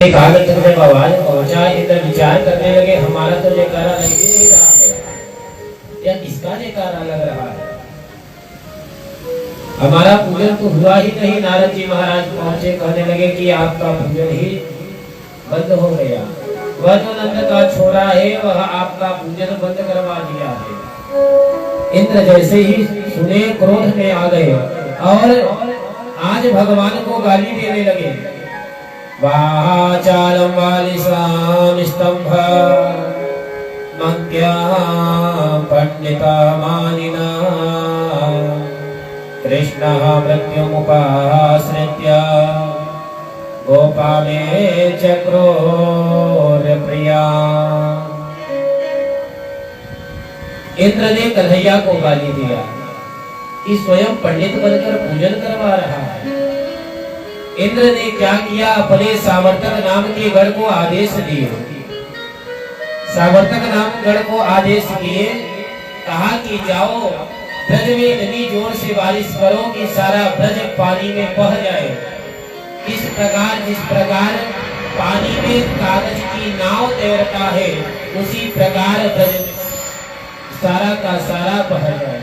कागज जब आवाज पहुंचा, इंद्र विचार करने लगे हमारा तो जयकारा लग ही नहीं रहा है, या किसका जयकारा लग रहा है? हमारा पूजन तो हुआ ही नहीं। नारद जी महाराज पहुंचे, कहने लगे कि आपका पूजन ही बंद हो गया। वह जो नंद का छोरा है वह आपका पूजन बंद करवा दिया है। इंद्र जैसे ही सुने क्रोध में आ गए और आज भगवान को गाली देने लगे। वाचालं वालिसां स्तंभ मन्त्या पंडिता मानिना कृष्णः मृत्युमुपाश्रित्य गोपामे चक्रोर प्रिया। इंद्र ने कन्हैया को गाली दिया कि स्वयं पंडित बनकर पूजन करवा रहा है। इंद्र ने क्या किया, अपने सावर्तक नाम के गढ़ को आदेश दिए। सावर्तक नाम गढ़ को आदेश दिए, कहा कि जाओ ब्रज में इतनी जोर से बारिश करो कि सारा ब्रज पानी में बह जाए। इस प्रकार जिस प्रकार पानी में कागज की नाव तैरता है, उसी प्रकार ब्रज सारा का सारा बह जाए।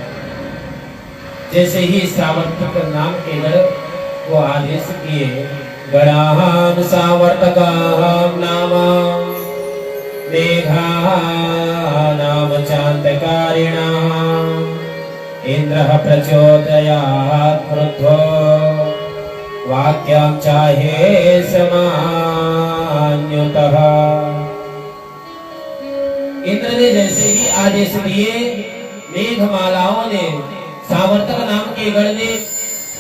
जैसे ही सावर्तक नाम के गढ़ वो आदेश किए, गणाहं सावर्तकाहं नाम मेघानां चान्तकारिणः इंद्रः प्रचोदयात् क्रुद्धो वाक्यं चाहे समान्युतः। इंद्र ने जैसे ही आदेश दिए, मेघमालाओं ने, सावर्तक नाम के गण ने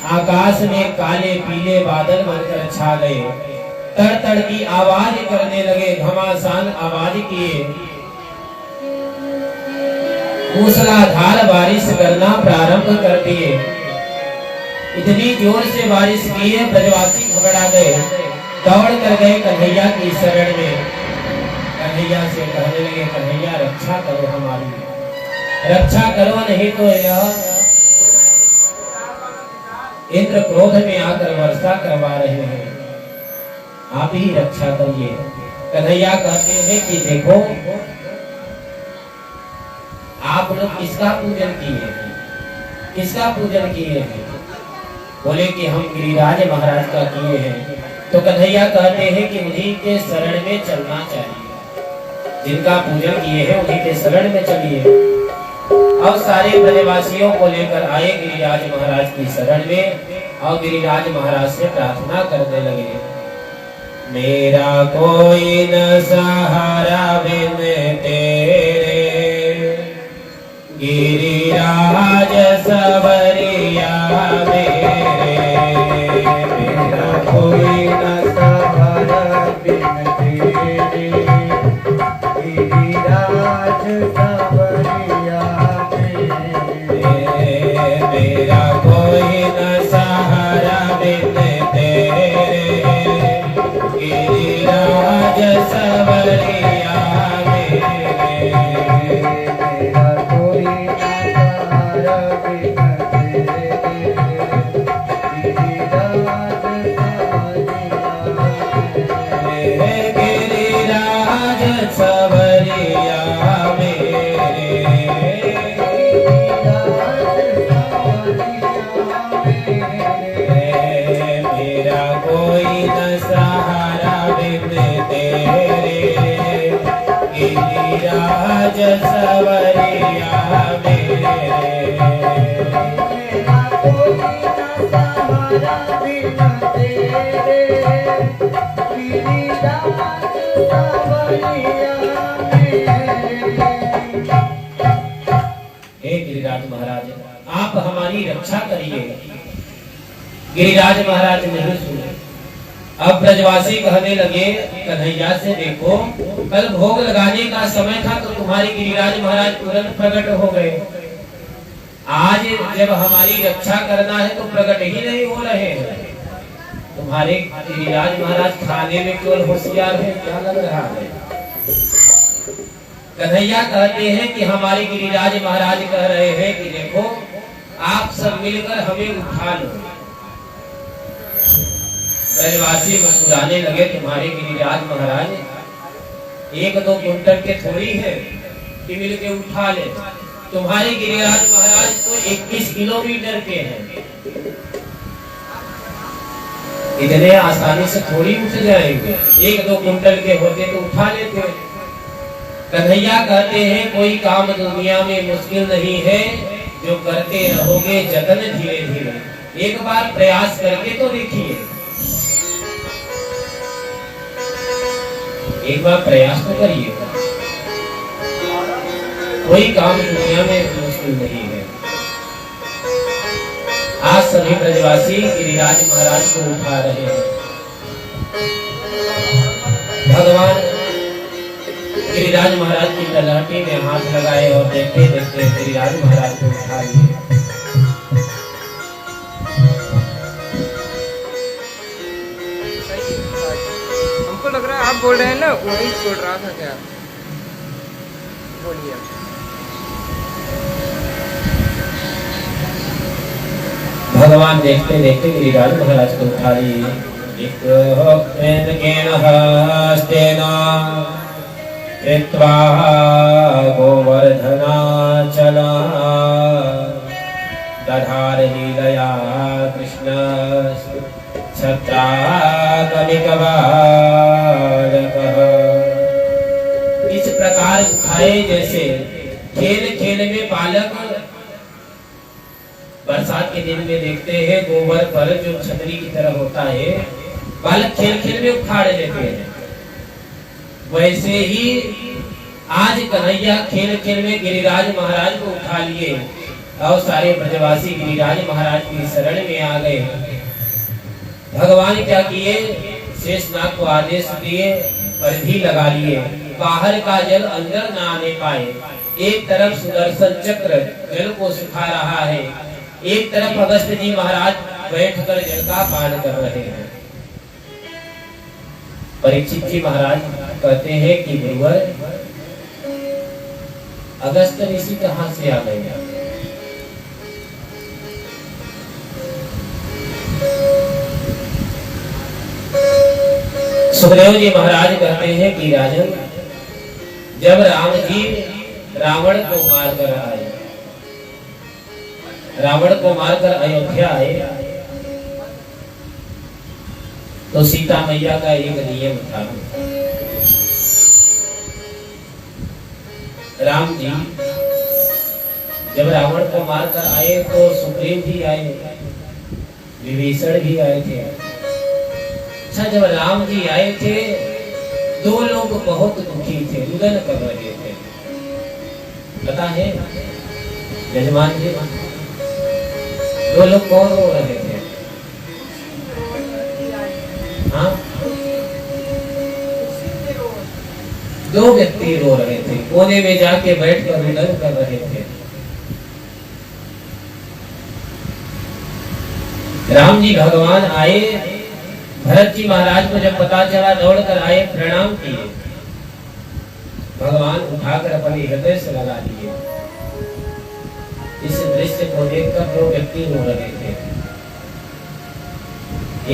आकाश में काले पीले बादल बनकर छा गए। तड़ तड़ की आवाज करने लगे, घमासान आवाज किए, मूसलाधार बारिश करना प्रारंभ कर दिए। इतनी जोर से बारिश की है, ब्रजवासी घबरा गए, दौड़ कर गए कन्हैया की शरण में। कन्हैया से कहने लगे, कन्हैया रक्षा करो, हमारी रक्षा करो, नहीं तो यह इंद्र क्रोध में आकर वर्षा करवा रहे हैं, आप ही रक्षा करिए। कन्हैया कहते हैं कि देखो आप लोग किसका पूजन किए हैं, किसका पूजन किए हैं? बोले कि हम गिरिराज महाराज का किए हैं। तो कन्हैया कहते हैं कि उन्हीं के शरण में चलना चाहिए, जिनका पूजन किए हैं उन्हीं के शरण में चलिए। अब सारे ब्रजवासियों को लेकर आए गिरिराज महाराज की शरण में और गिरिराज महाराज से प्रार्थना करने लगे, मेरा कोई न सहारा बिन तेरे, गिरिराज सवरिया मेरे, मेरा कोई न सहारा बिन तेरे, गिरिराज सवरिया मेरा कोई न सहारा बिन तेरे, गिरिराज सवरिया मेरे, मेरा कोई न सहारा बिन तेरे, गिरिराज सवरिया गिरिराज सवरिया मेरे, मेरा कोई न सहारा बिन तेरे, गिरिराज सवरिया मेरे। हे गिरिराज महाराज, आप हमारी रक्षा करिए। गिरिराज महाराज नहीं सुने। अब ब्रजवासी कहने लगे कन्हैया से, देखो कल भोग लगाने का समय था तो तुम्हारे गिरिराज महाराज तुरंत प्रकट हो गए, आज जब हमारी रक्षा करना है तो प्रकट ही नहीं हो रहे हैं। तुम्हारे गिरिराज महाराज खाने में केवल होशियार है, क्या लग रहा है? कन्हैया कहते हैं कि हमारे गिरिराज महाराज कह रहे हैं कि देखो आप सब मिलकर हमें उठा लो। ब्रजवासी मुस्कुराने लगे, तुम्हारे गिरिराज महाराज 1-2 कुंटल के थोड़ी है कि मिल के उठा ले। तुम्हारे गिरिराज महाराज तो 21 किलोमीटर के हैं, इतने आसानी से थोड़ी उठ जाएंगे। 1-2 कुंटल के होते तो उठा लेते। कन्हैया कहते हैं कोई काम दुनिया में मुश्किल नहीं है, जो करते रहोगे जतन धीरे धीरे। एक बार प्रयास करके तो देखिए, एक बार प्रयास तो करिए। कोई काम दुनिया में मुश्किल नहीं है। आज सभी ब्रजवासी गिरिराज महाराज को उठा रहे हैं। भगवान गिरिराज महाराज की तलहटी में हाथ लगाए और देखते देखते गिरिराज महाराज को उठा लिए। हमको लग रहा है आप बोल रहे हैं ना, वही छोड़ रहा था क्या? बोलिए। भगवान देखते देखते गिरिराज महाराज को उठा लिए। कृत्वा गोवर्धनाचला दधार लीलया कृष्ण इस प्रकार उठाए जैसे खेल खेल में बालक बरसात के दिन में देखते हैं गोबर पर जो छतरी की तरह होता है, बालक खेल खेल में उखाड़ लेते हैं। वैसे ही आज कन्हैया खेल खेल में गिरिराज महाराज को उठा लिए और सारे ब्रजवासी गिरिराज महाराज की शरण में आ गए। भगवान क्या किए, शेषनाग को आदेश दिए, परिधि लगा लिए, बाहर का जल अंदर न आने पाए। एक तरफ सुदर्शन चक्र जल को सुखा रहा है, एक तरफ अगस्त्य जी महाराज बैठकर जल का पान कर रहे हैं। परीक्षित जी महाराज कहते हैं कि गुरुवर अगस्त्य ऋषि कहां से आ गए? सुखदेव जी महाराज कहते हैं कि राजन, जब राम जी रावण को मारकर आए, रावण को मारकर अयोध्या आए, तो सीता मैया का एक नियम था। राम जी जब रावण को मारकर आए तो सुग्रीव भी आए, विभीषण भी आए थे। अच्छा, जब राम जी आए थे 2 लोग बहुत दुखी थे, रुदन कर रहे थे। पता है यजमान जी, 2 लोग कौन रो रहे थे? हाँ, 2 व्यक्ति रो रहे थे, कोने में जाके बैठकर रुदन कर रहे थे। राम जी भगवान आए, भरत जी महाराज को जब पता चला दौड़कर आए, प्रणाम किए, भगवान उठाकर अपने हृदय से लगा दिए। इस दृश्य को देखकर 2 व्यक्ति रो रहे थे,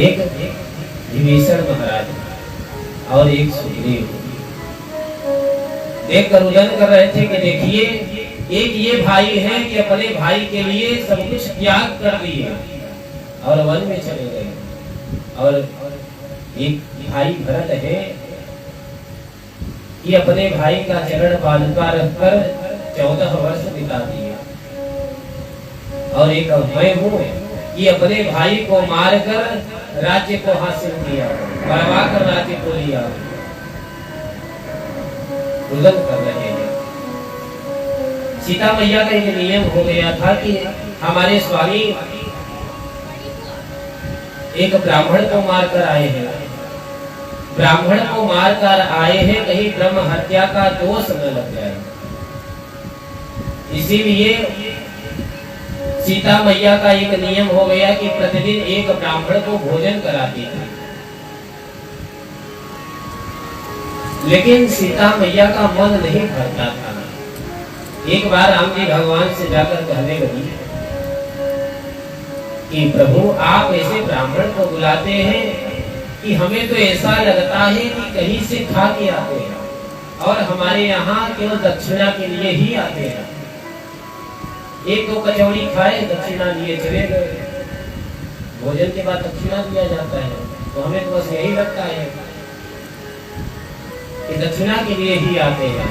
एक विभीषण महाराज और एक सुग्रीव। देखकर रुदन कर रहे थे कि देखिए, एक ये भाई है कि अपने भाई के लिए सब कुछ त्याग कर दिए और वन में चले गए, और एक भाई भरत है कि अपने भाई का चरण पादुका रखकर 14 वर्ष बिता दिए, और एक मैं हूँ कि अपने भाई को मारकर राज्य को हासिल किया, बर्बाद कर राज्य को लिया। रुदन कर रहे हैं। सीता मैया का एक नियम हो गया था कि हमारे स्वामी एक ब्राह्मण को मारकर आए हैं, ब्राह्मण को मारकर आए हैं, कहीं ब्रह्म हत्या का दोष न लग जाए। इसीलिए सीता मैया का एक नियम हो गया कि प्रतिदिन एक ब्राह्मण को भोजन कराती थी। लेकिन सीता मैया का मन नहीं भरता था। एक बार राम जी भगवान से जाकर कहने लगी कि प्रभु, आप ऐसे ब्राह्मण को बुलाते हैं कि हमें तो ऐसा लगता है कि कहीं से खा के आते हैं और हमारे यहाँ केवल दक्षिणा के लिए ही आते हैं। एक दो कचौड़ी खाए, दक्षिणा लिए चले गए। भोजन के बाद दक्षिणा दिया जाता है, तो हमें तो बस यही लगता है कि दक्षिणा के लिए ही आते हैं।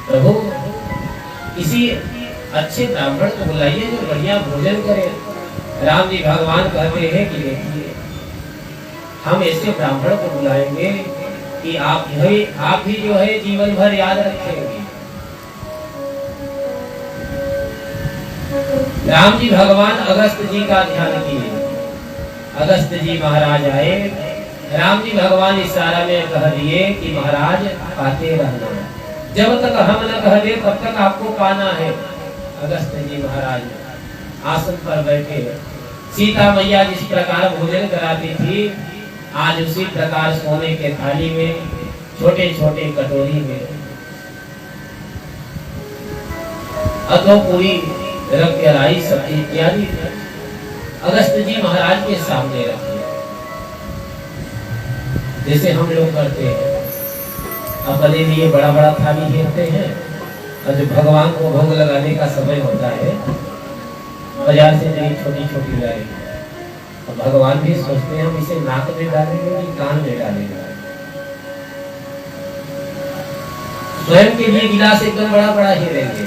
प्रभु किसी अच्छे ब्राह्मण को बुलाइए जो बढ़िया भोजन करे। राम जी भगवान कहते हैं कि देखिए, हम ऐसे ब्राह्मण को बुलाएंगे कि आप भी जो है जीवन भर याद रखेंगे। राम जी भगवान अगस्त जी का ध्यान किए। अगस्त जी महाराज आए, राम जी भगवान इशारा में कह दिए कि महाराज आते रहना, जब तक हम न कह दे तब तक आपको पाना है। अगस्त जी महाराज आसन पर बैठे। सीता मैया जिस प्रकार भोजन कराती थी, आज उसी प्रकार सोने के थाली में, छोटे छोटे कटोरी में अथवा पूरी रखलाई सब्जी इत्यादि अगस्त जी महाराज के सामने रखी, जैसे हम लोग करते हैं। अपने लिए बड़ा बड़ा थाली घेरते हैं और जो भगवान को भोग लगाने का समय होता है, बाजार से नई छोटी छोटी लाएंगे। और भगवान भी सोचते हैं हम इसे नाक में डालेंगे कि कान में डालेंगे। स्वयं के लिए गिलास एकदम बड़ा बड़ा ही रहेंगे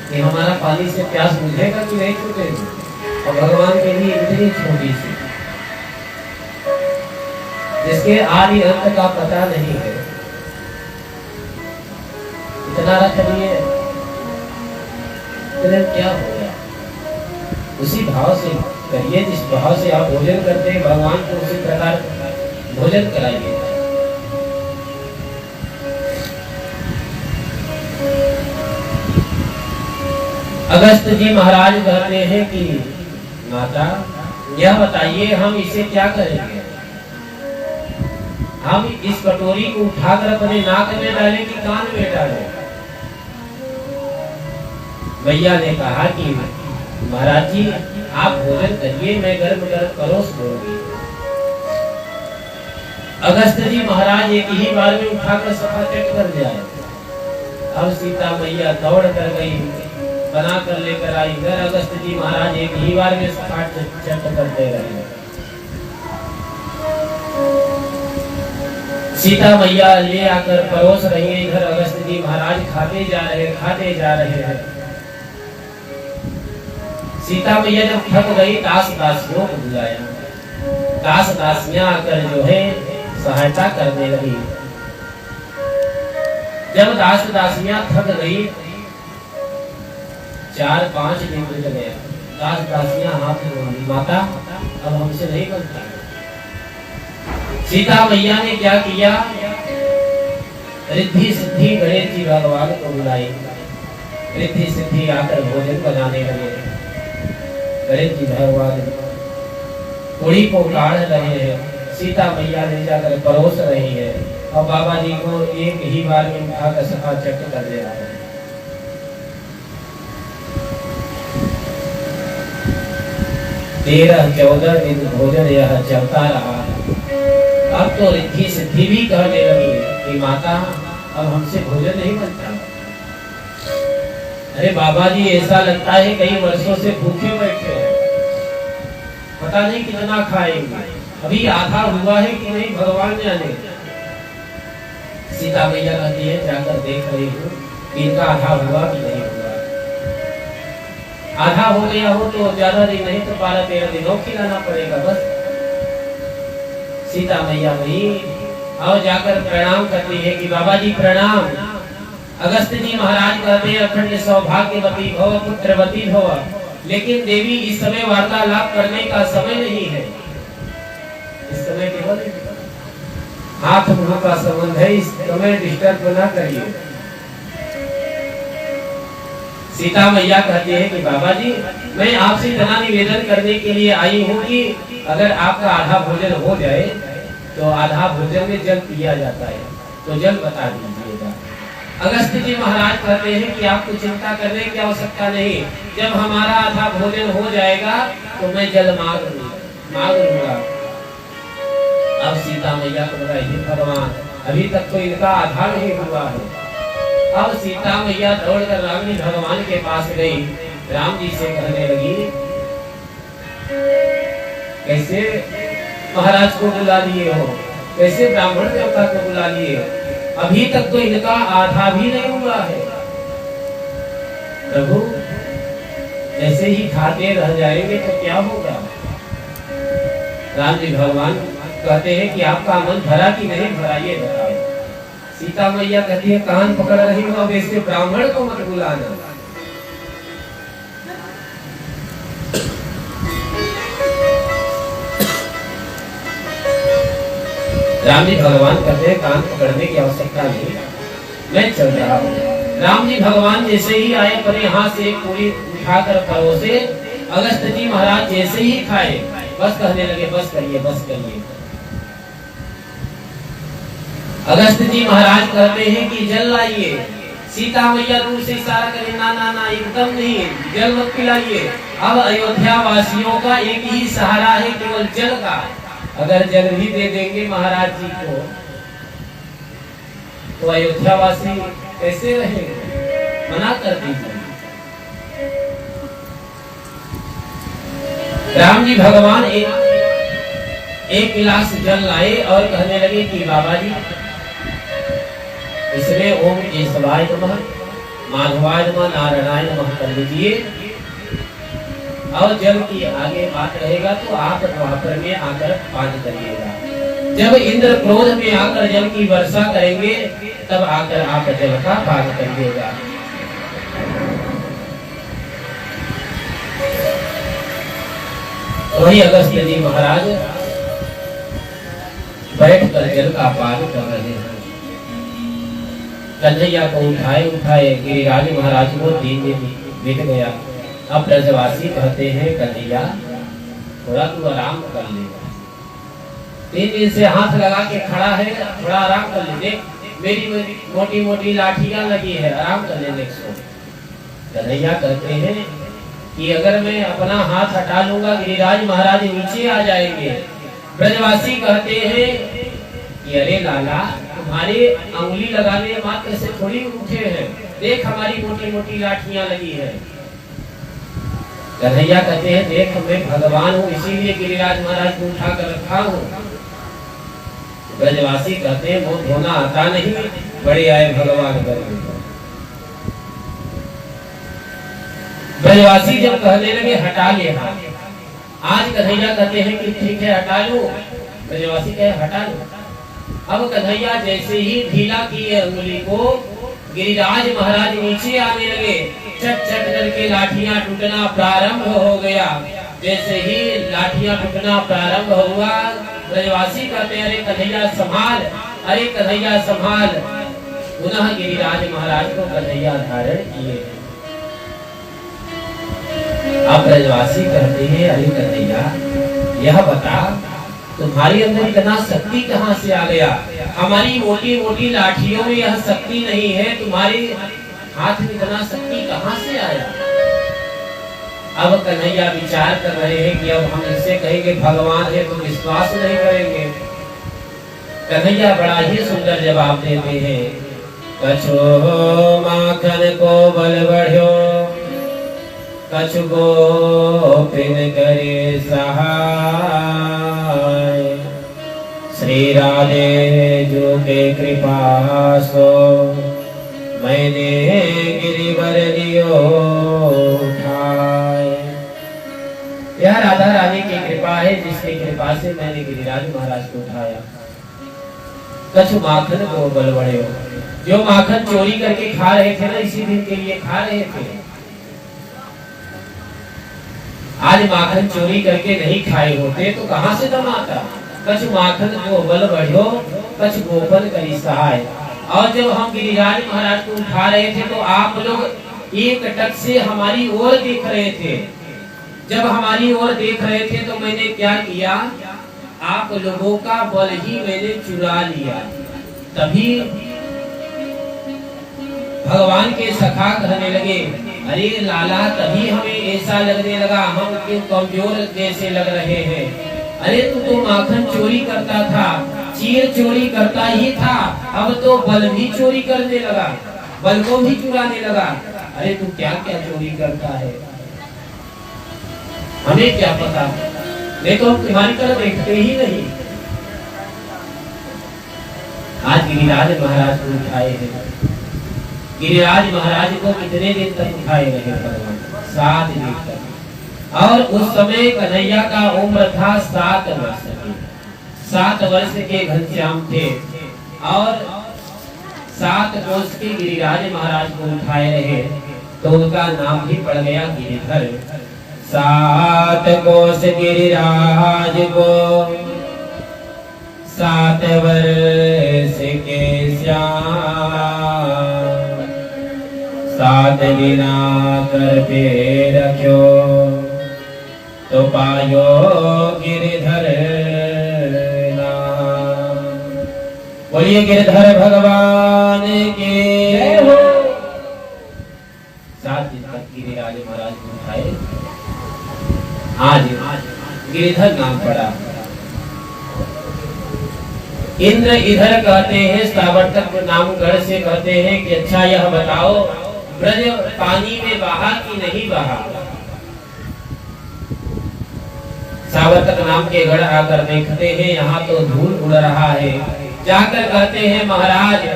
कि हमारा पानी से प्यास बुझेगा कि नहीं छूटेगी, और भगवान के लिए इतनी छोटी सी जिसके आदि अंत का पता नहीं है, इतना रख लिए, क्या हो गया? उसी भाव से करिए जिस भाव से आप भोजन करते हैं, भगवान को उसी प्रकार भोजन कराइए। अगस्त जी महाराज कहते हैं कि माता यह बताइए हम इसे क्या करेंगे? हम इस कटोरी को उठाकर अपने नाक में डालें कि कान में डालें? भैया ने कहा कि महाराज जी आप भोजन करिए, मैं गर्म गर्म परोस दूंगी। अगस्त जी महाराज एक ही बार में उठाकर सफा चट कर जाए। अब सीता मैया दौड़ कर गई, बना कर लेकर आई घर। अगस्त जी महाराज एक ही बार में सफा चट करते रहे। सीता मैया ले आकर परोस रही है, इधर अगस्त जी महाराज खाते जा रहे हैं। सीता मैया जब थक गई, दास दासियों को बुलाया। दास दासियां आकर जो है सहायता करने लगी। जब दास दासियां थक गई, 4-5 दिन बीत गए। दास दासियां हाथ जोड़ी, माता अब हमसे नहीं बनता। सीता मैया ने क्या किया? रिद्धि सिद्धि गणेश जी भगवान को बुलाई। रिद्धि सिद्धि आकर भोजन बनाने लगे। गणेश जी भगवान पूरी को काढ़ रहे हैं, सीता मैया ले जाकर परोस रही है, और बाबा जी को एक ही बार में उठाकर सफा चट कर दे रहा है। 13-14 दिन भोजन यह चलता रहा। अब तो रिद्धि सिद्धि भी कहने लगी कि माता अब हमसे भोजन नहीं बनता। अरे बाबा जी ऐसा लगता है कई वर्षों से भूखे बैठे हैं, पता नहीं कितना खाएंगे, अभी आधा हुआ है कि नहीं भगवान जाने। सीता मैया कहती है जाकर देख रही हूँ इनका आधा हुआ कि नहीं हुआ। आधा हो गया हो तो ज्यादा दिन नहीं तो 12-13 दिनों खिलाना पड़ेगा बस। सीता मैया गई और जाकर प्रणाम करती है कि बाबा जी प्रणाम। अगस्त जी महाराज कहते हैं अखंड सौभाग्यवती भव पुत्रवती भव, लेकिन देवी इस समय वार्तालाप करने का समय नहीं है। इस समय केवल हाथ मुंह का संबंध है, इस समय डिस्टर्ब ना करिए। सीता मैया कहती है कि बाबा जी मैं आपसे इतना निवेदन करने के लिए आई हूँ कि अगर आपका आधा भोजन हो जाए तो आधा भोजन में जल पिया जाता है, तो जल बता दीजिएगा। अगस्त जी महाराज कहते हैं कि आपको चिंता करने की आवश्यकता नहीं, जब हमारा आधा भोजन हो जाएगा तो मैं जल मांग लूंगा। अब सीता मैया को लगा हे भगवान, अभी तक तो इनका आधा नहीं हुआ है। अब सीता मैया दौड़कर राम जी भगवान के पास गई, राम जी से कहने लगी कैसे महाराज को बुला लिए हो, कैसे ब्राह्मण देवता को बुला लिए, अभी तक तो इनका आधा भी नहीं हुआ है। प्रभु ऐसे ही खाते रह जाएंगे तो क्या होगा। राम जी भगवान कहते हैं कि आपका मन भरा कि नहीं भरा ये बताओ। सीता मैया कहती है कान पकड़ रही हूँ, अब ऐसे ब्राह्मण को मत बुलाना। राम जी भगवान कहते हैं कान पकड़ने की आवश्यकता नहीं, मैं चल रहा हूँ। राम जी भगवान जैसे ही आए अपने हाथ से एक पूरी उठाकर परोसे, अगस्त जी महाराज जैसे ही खाए बस कहने लगे बस करिए बस करिए। अगस्त जी महाराज कहते हैं कि जल लाइए। सीता मैया दूर से इशारा करे ना ना ना एकदम नहीं, जल मत पिलाइए। अब अयोध्या वासियों का एक ही सहारा है, केवल जल का। अगर जल भी दे देंगे महाराज जी को तो अयोध्या वासी कैसे रहेंगे, मना कर दीजिए। राम जी भगवान एक गिलास जल लाए और कहने लगे कि बाबा जी इसमें ओम केशवाय नमः, माधवाय नमः, नारायणाय नमः कर लीजिए। और जल की आगे बात रहेगा तो आप द्वापर में आकर पान करिएगा। जब इंद्र क्रोध में आकर जल की वर्षा करेंगे तब आकर आप जल का पान करिएगा। वही अगस्त जी महाराज बैठकर जल का पान कर रहे हैं। कन्हैया को उठाए गिरिराज महाराज को 3 दिन बीत गया। अब ब्रजवासी कहते हैं कन्हैया थोड़ा तू आराम कर लेगा, 3 दिन से हाथ लगा के खड़ा है, थोड़ा आराम कर ले, मेरी मोटी मोटी लाठियां लगी है, आराम कर ले। कन्हैया कहते हैं कि अगर मैं अपना हाथ हटा लूंगा गिरिराज महाराज नीचे आ जाएंगे। ब्रजवासी कहते हैं कि अरे लाला तुम्हारे अंगुली लगाने मात्र से थोड़ी उठे हैं, देख हमारी मोटी मोटी लाठियां लगी है। कन्हैया कहते हैं देख मैं भगवान हूँ इसीलिए गिरिराज महाराज को उठा कर रखा हूँ। ब्रजवासी कहते हैं वो धोना आता नहीं, बड़े आए भगवान करने। ब्रजवासी जब कहने लगे हटा ले हाथ, आज कन्हैया कहते हैं कि ठीक है हटा लो। ब्रजवासी कहे हटा लो। अब कन्हैया जैसे ही ढीला किए अंगुली को, गिरिराज महाराज नीचे आने लगे, चट चट करके लाठियां टूटना प्रारंभ हो गया। जैसे ही लाठियां टूटना प्रारंभ हुआ, ब्रजवासी कहते अरे कन्हैया संभाल, अरे कन्हैया संभाल। पुनः गिरिराज महाराज को कन्हैया धारण किए। अब ब्रजवासी कहते हैं अरे कन्हैया यह बता तुम्हारे अंदर इतना शक्ति कहाँ से आ गया, हमारी मोटी मोटी लाठियों में यह शक्ति नहीं है, तुम्हारे हाथ में इतना शक्ति कहाँ से आया। अब कन्हैया विचार कर रहे हैं कि अब हम इससे कहेंगे भगवान है तो विश्वास नहीं करेंगे। कन्हैया बड़ा ही सुंदर जवाब देते हैं, कछो माखन को बल बढ़्यो, कछु गोपिन करे सहाय, श्री राधे जो के कृपा सो, मैंने गिरिवर लियो उठाए। यह राधा रानी की कृपा है जिसकी कृपा से मैंने गिरिराज महाराज को उठाया। कछु माखन को बल बढ़्यो, जो माखन चोरी करके खा रहे थे ना, इसी दिन के लिए खा रहे थे, आज माखन चोरी करके नहीं खाए होते तो कहां से दम आता। कछु माखन को बल बढ़्यो, कछु गोपन करी सहाय। और जब हम गिरिराज महाराज को उठा रहे थे तो आप लोग एक टक से हमारी ओर देख रहे थे। जब हमारी ओर देख रहे थे तो मैंने क्या किया, आप लोगों का बल ही मैंने चुरा लिया। तभी भगवान के सखा कहने लगे अरे लाला तभी हमें ऐसा लगने लगा हम क्यों कमजोर जैसे लग रहे हैं। अरे तू तो माखन चोरी करता था, चीर चोरी करता ही था, अब तो बल भी चोरी करने लगा, बल को भी चुराने लगा। अरे तू क्या क्या चोरी करता है, हमें क्या पता, देखो हम तुम्हारी तरफ देखते ही नहीं। आज गिरिराज महाराज को उठाए हैं, गिरिराज महाराज को कितने दिन तक उठाए रहे भगवान? 7 दिन तक। और उस समय कन्हैया का उम्र था 7 वर्ष की। 7 वर्ष के घनश्याम थे और 7 कोस के गिरिराज महाराज को उठाए रहे, तो उनका नाम भी पड़ गया गिरिधर। 7 कोस गिरिराज को 7 वर्ष के श्याम, 7 दिना कर पे रख्यो, तो पायो गिरिधर नाम। बोलिए गिरिधर भगवान के जय हो। 7 दिन तक गिरिराज महाराज को उठाए, आज गिरिधर नाम पड़ा। इंद्र इधर कहते हैं, सावर्तक नाम गढ़ से कहते हैं कि अच्छा यह बताओ, ब्रज पानी में बहा कि नहीं बहा? सावर्तक नाम के गढ़ आकर देखते हैं, यहाँ तो धूल उड़ रहा है। जाकर कहते हैं महाराज,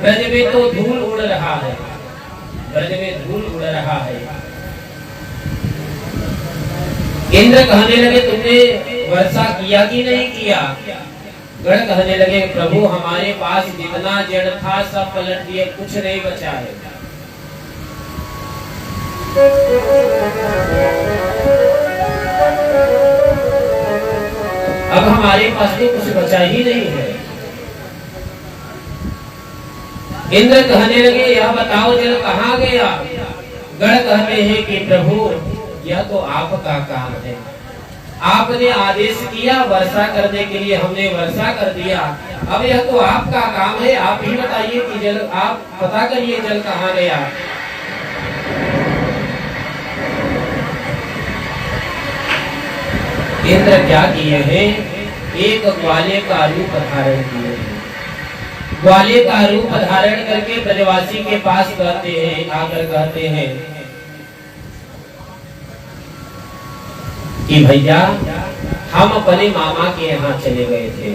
ब्रज में तो धूल उड़ रहा है, ब्रज में धूल उड़ रहा है। इंद्र कहने लगे तुमने वर्षा किया कि नहीं किया? गढ़ कहने लगे प्रभु हमारे पास जितना जड़ था सब पलट दिए, कुछ नहीं बचा है। अब हमारे पास तो कुछ बचा ही नहीं है। इंद्र कहने लगे यह बताओ जल कहाँ गया? गढ़ कहते हैं कि प्रभु यह तो आपका काम है, आपने आदेश किया वर्षा करने के लिए, हमने वर्षा कर दिया, अब यह तो आपका काम है, आप ही बताइए कि जल, आप पता करिए जल कहाँ गया। इंद्र क्या किए हैं? एक ग्वाले का रूप धारण किए हैं। ग्वाले का रूप धारण करके ब्रजवासी के पास कहते हैं, आकर कहते हैं कि भैया हम अपने मामा के यहाँ चले गए थे,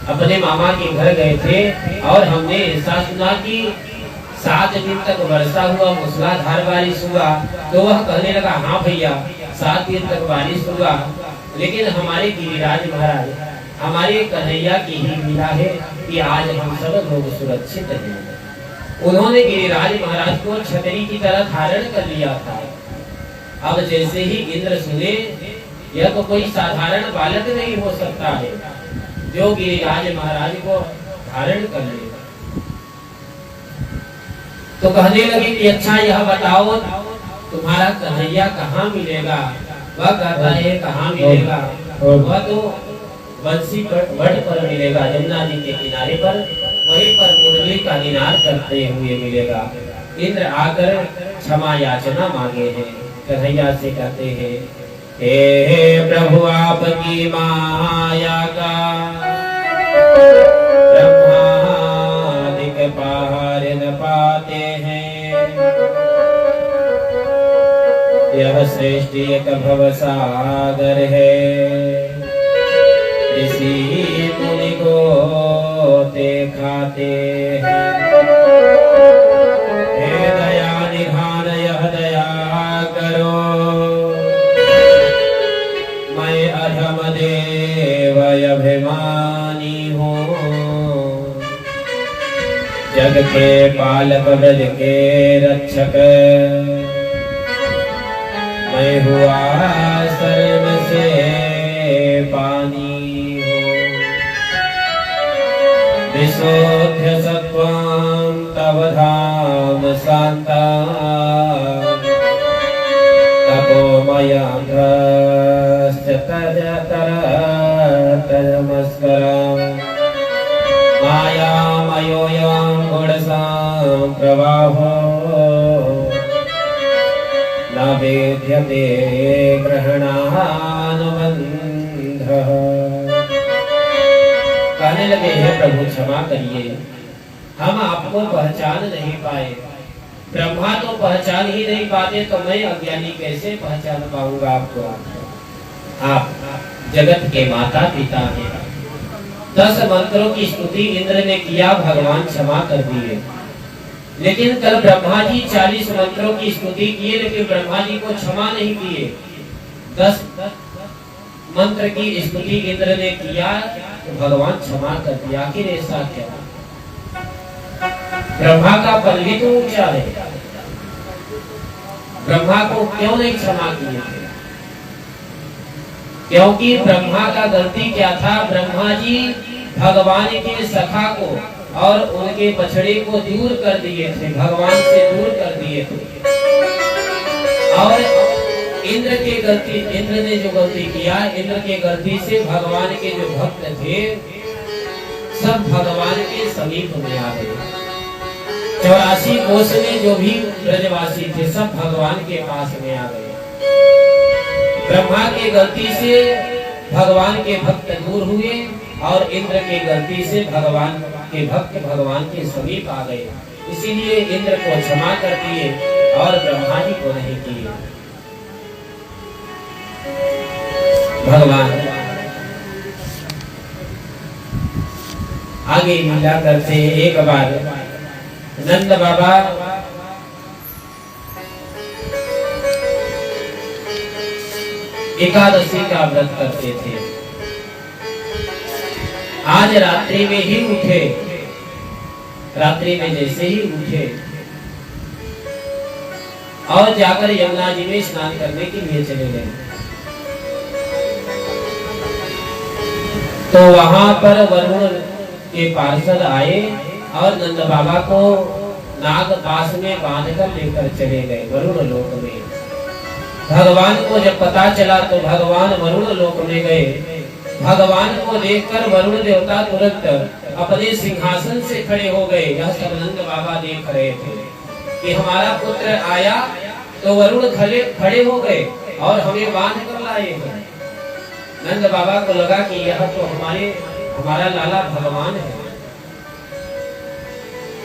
अपने मामा के घर गए थे और हमने ऐसा सुना कि 7 दिन तक वर्षा हुआ, मूसलाधार बारिश हुआ। तो वह कहने लगा हाँ भैया 7 दिन तक बारिश हुआ, लेकिन हमारे गिरिराज महाराज हमारे कन्हैया की ही मिला है कि आज हम सब लोग सुरक्षित हैं। उन्होंने गिरिराज महाराज को छतरी की तरह धारण कर लिया था। अब जैसे ही इंद्र सुने यह तो कोई साधारण बालक नहीं हो सकता है जो गिरिराज महाराज को धारण कर लेगा, तो कहने लगे कि अच्छा यह बताओ तुम्हारा कन्हैया कहाँ मिलेगा? वह कहता है कहाँ मिलेगा? वह तो बंसी वट पर मिलेगा, यमुना जी के किनारे पर, वहीं पर मुरली का निनाद करते हुए मिलेगा। इंद्र आकर क्षमा याचना मांगे हैं, कन्हैया से कहते हैं हे प्रभु आपकी माया का ब्रह्मादिक पार न पाते हैं, यह सृष्टि एक भवसागर है, इसी मुनि को ते खाते हैं। हे दया निधान यह दया करो, मैं अधम देव अभिमानी हूँ, जग के पालक ब्रज के रक्षक, मैं हुआ सर्व से पानी हूँ, विशुद्ध सत्त्वं तव धाम शांता, तपोमयं तजमस्करं, मायामयोऽयं गुणसम्प्रवाहो, न वेद्यते ग्रहणानुबन्धः, कहने लगे हे प्रभु क्षमा करिए, हम आपको पहचान नहीं पाए। ब्रह्मा तो पहचान ही नहीं पाते तो मैं अज्ञानी कैसे पहचान पाऊंगा आपको। आप जगत के माता पिता हैं। 10 मंत्रों की स्तुति इंद्र ने किया, भगवान क्षमा कर दिए। लेकिन कल ब्रह्मा जी 40 मंत्रों की स्तुति किए, लेकिन ब्रह्मा जी को क्षमा नहीं किए। 10 मंत्र की स्तुति इंद्र ने किया तो भगवान क्षमा कर दिया। आखिर ऐसा क्या? ब्रह्मा का पद भी तो ऊंचा है, ब्रह्मा को क्यों नहीं क्षमा किए थे? क्योंकि ब्रह्मा का गलती क्या था? ब्रह्मा जी भगवान के सखा को और उनके बछड़े को दूर कर दिए थे, भगवान से दूर कर दिए थे। और इंद्र ने जो गलती किया, इंद्र के गलती से भगवान के जो भक्त थे सब भगवान के समीप में आ गए। 84 कोष में जो भी ब्रजवासी थे सब भगवान के पास में आ गए। ब्रह्मा के गलती से भगवान के भक्त दूर हुए और इंद्र के गलती से भगवान के भक्त भगवान के समीप आ गए। इसीलिए इंद्र को क्षमा कर दिए और ब्रह्मा जी को नहीं किए। भगवान आगे लीला करते। एक बार नंद बाबा एकादशी का व्रत करते थे। आज रात्रि में ही उठे, रात्रि में जैसे ही उठे और जाकर यमुना जी में स्नान करने के लिए चले गए, तो वहां पर वरुण के पार्षद आए और नंद बाबा को नाग पास में बांधकर लेकर चले गए वरुण लोक में। भगवान को जब पता चला तो भगवान वरुण लोक में गए। भगवान को देखकर वरुण देवता तुरंत अपने सिंहासन से खड़े हो गए। यह सब नंद बाबा देख रहे थे कि हमारा पुत्र आया, तो वरुण खड़े हो गए और हमें बांध कर लाए हैं। नंद बाबा को लगा कि यह तो हमारा लाला भगवान है।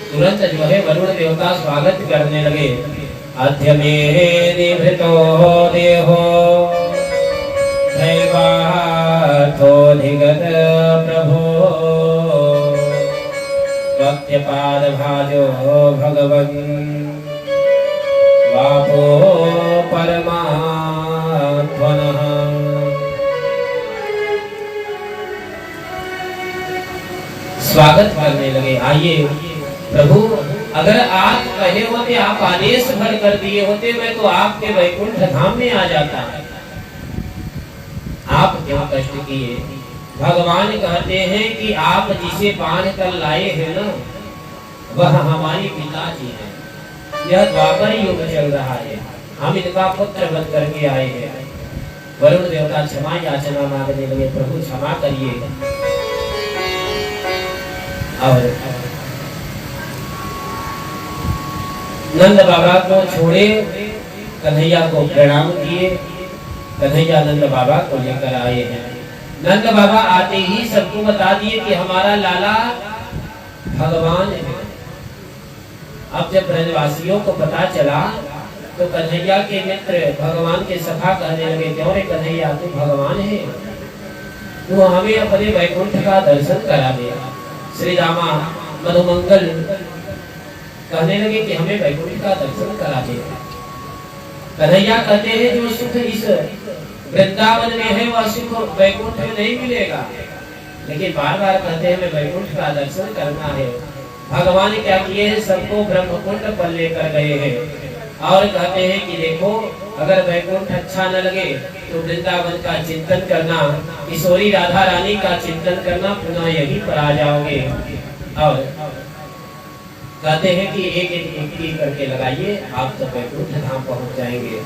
तुरंत जो है वरुण देवता स्वागत करने लगे। अद्य मे निभृतो देहो दैवार्थोऽधिगत प्रभो भक्त्यपादभाजो भगवन् वापो परमात्मनः। स्वागत करने लगे। आइए प्रभु, अगर आप कहे होते, आप आदेश भर कर दिए होते, मैं तो आपके वैकुंठ धाम में आ जाता। आप क्यों कष्ट किए? भगवान कहते हैं कि आप जिसे बांध कर लाए हैं ना, वह हमारे पिताजी हैं। यह द्वापर युग चल रहा है, हम इनका पुत्र बन करके आए हैं। वरुण देवता क्षमा याचना मांगने लगे, प्रभु क्षमा करिए। और नंद बाबा को छोड़े, कन्हैया को प्रणाम किए। कन्हैया नंद बाबा को लेकर आए हैं। नंद बाबा आते ही सबको बता दिए कि हमारा लाला भगवान है। अब जब ब्रजवासियों को पता चला तो कन्हैया के मित्र भगवान के सखा कहने लगे, क्यों रे कन्हैया, तू भगवान है, तू हमें अपने वैकुंठ का दर्शन करा दे। श्री रामा मधुमंगल कहने लगे कि हमें वैकुंठ का दर्शन करा दे। कन्हैया कहते हैं जो सुख इस वृंदावन में है वह सुख वैकुंठ में नहीं मिलेगा, लेकिन बार बार कहते हैं हमें वैकुंठ का दर्शन करना है। भगवान क्या किए हैं? सबको ब्रह्मकुंड पर लेकर गए हैं और कहते हैं कि देखो, अगर वैकुंठ अच्छा न लगे तो वृंदावन का चिंतन करना, किशोरी राधा रानी का चिंतन करना, पुनः यहीं पर आ जाओगे। और कहते हैं कि एक एक करके लगाइए, आप तो वैकुंठ धाम पहुंच जाएंगे।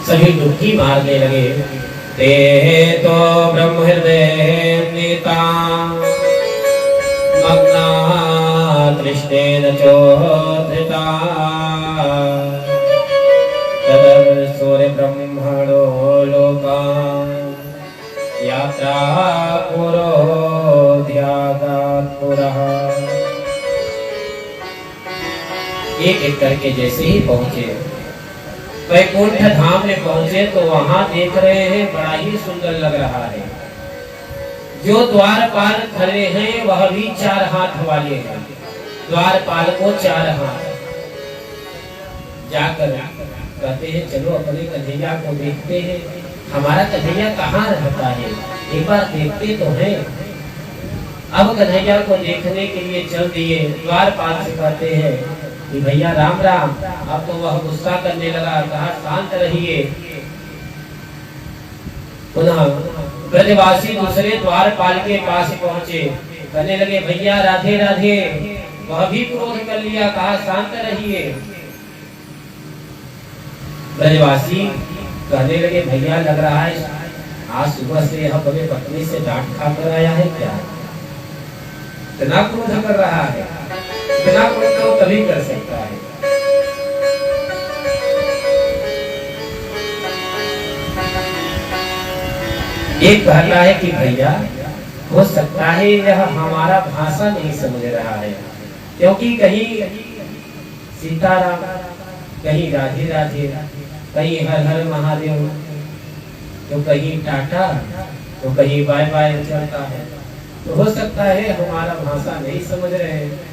सभी डुबकी मारने लगे। ते तो ब्रह्म हृदय नेता मग्ना तृष्णेन चोधृता तदर सूर्य ब्रह्मणो लोका या रापुरो ध्यागापुरः। एक एक करके जैसे ही पहुंचे वैकुंठ धाम में पहुंचे तो वहां देख रहे हैं बड़ा ही सुंदर लग रहा है। जो द्वारपाल खड़े हैं वह भी 4 हाथ वाले हैं। द्वारपाल को 4 हाथ। जाकर कहते हैं चलो अपने कन्हैया को देखते हैं, हमारा कन्हैया कहाँ रहता है, एक बार देखते तो हैं। अब कन्हैया को देखने के लिए चल दिए। द्वारपाल से कहते हैं कि भैया राम राम। अब तो वह गुस्सा करने लगा, कहा शांत रहिए। पुनः ब्रजवासी दूसरे द्वारपाल के पास पहुंचे, कहने लगे भैया राधे राधे। वह भी क्रोध कर लिया, कहा शांत रहिए। ब्रजवासी कहने लगे भैया लग रहा है आज सुबह से यह अपने पत्नी से डांट खाकर आया है क्या, इतना क्रोध कर रहा है। इतना क्रोध तो तभी कर सकता है। एक कहता है कि भैया हो सकता है यह हमारा भाषा नहीं समझ रहा है, क्योंकि कहीं सीताराम, कहीं राधे राधे, कहीं हर हर महादेव, तो कहीं टाटा, तो कहीं बाय बाय चलता है। तो हो सकता है हमारा भाषा नहीं समझ रहे हैं।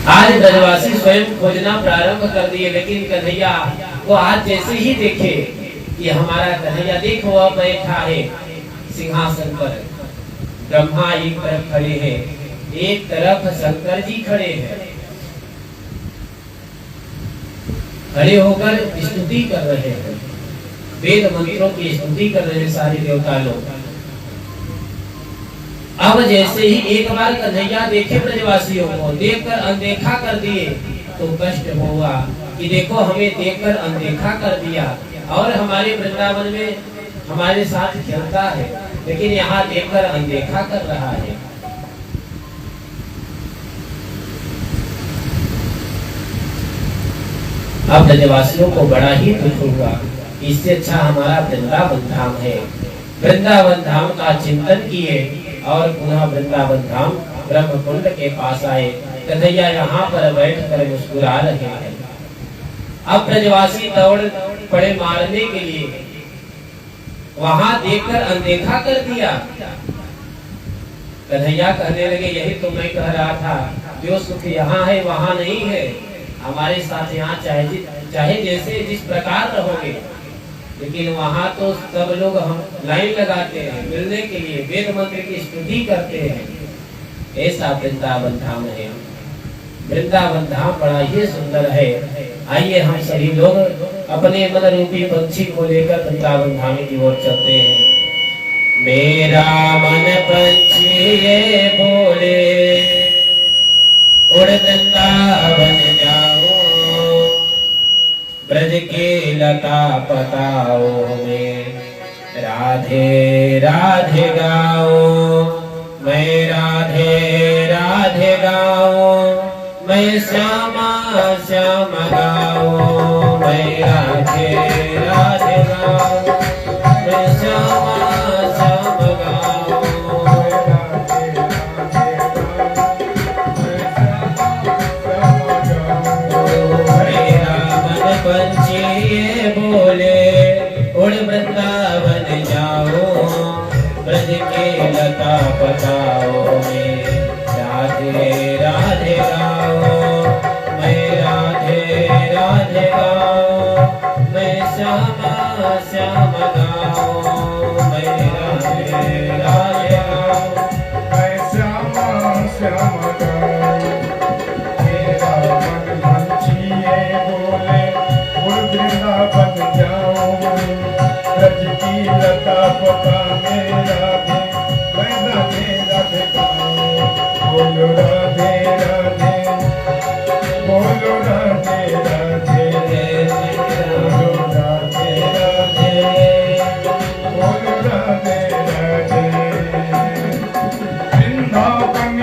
आज ब्रजवासी स्वयं खोजना प्रारंभ कर दिए, लेकिन कन्हैया वो आज जैसे ही देखे कि हमारा कन्हैया देखो अब बैठा है सिंहासन पर। ब्रह्मा एक तरफ खड़े हैं, एक तरफ शंकर जी खड़े हैं। खड़े होकर स्तुति कर रहे हैं, वेद मंत्रों की स्तुति कर रहे हैं सारे देवता लोग। अब जैसे ही एक बार कन्हैया देखे ब्रजवासियों को, देखकर अनदेखा कर दिए तो कष्ट हुआ कि देखो हमें देखकर अनदेखा कर दिया और हमारे वृंदावन में हमारे साथ खेलता है, लेकिन यहाँ देखकर अनदेखा कर रहा है। अब ब्रजवासियों को बड़ा ही दुख हुआ। इससे अच्छा हमारा वृंदावन धाम है। वृंदावन धाम का चिंतन किए और पुनः वृंदावन धाम ब्रह्मकुंड के पास आए। कन्हैया यहाँ पर बैठकर मुस्कुरा रहे हैं। अब ब्रजवासी दौड़ पड़े मारने के लिए, वहां देखकर अनदेखा कर दिया। कन्हैया कहने लगे यही तो मैं कह रहा था, जो सुख यहाँ है वहां नहीं है। हमारे साथ यहाँ चाहे जैसे जिस प्रकार रहोगे, लेकिन वहाँ तो सब लोग हम लाइन लगाते हैं मिलने के लिए, वेद मंत्र की स्तुति करते हैं। ऐसा वृंदावन धाम है। वृंदावन धाम बड़ा ही सुंदर है। आइए हम सभी लोग अपने मन रूपी पंछी को लेकर वृंदावन धाम की ओर चलते हैं। मेरा मन पंछी ये बोले उड़ वृंदावन जाओ, ब्रज के लता पताओ में राधे राधे गाओ। मैं राधे राधे गाओ, मैं श्यामा श्याम गाओ। मैं राधे राधे गाओ, मैं श्यामा श्याम गाओ। पंछी ये बोले उड़ वृंदावन जाओ, ब्रज के लता पताओ में राधे राधे गाओ। मैं राधे राधे गाओ, मैं श्यामा श्याम गाओ। मैं राधे राधे गाओ, मैं श्यामा श्याम गाओ। मेरा मन पंछी ये बोले वृंदावन जाओ, ब्रज की लता पता में राधे मैं राधे राधे गाओ। बोलो राधे राधे, बोलो राधे राधे, बोलो राधे राधे, बोलो राधे राधे। वृंदावन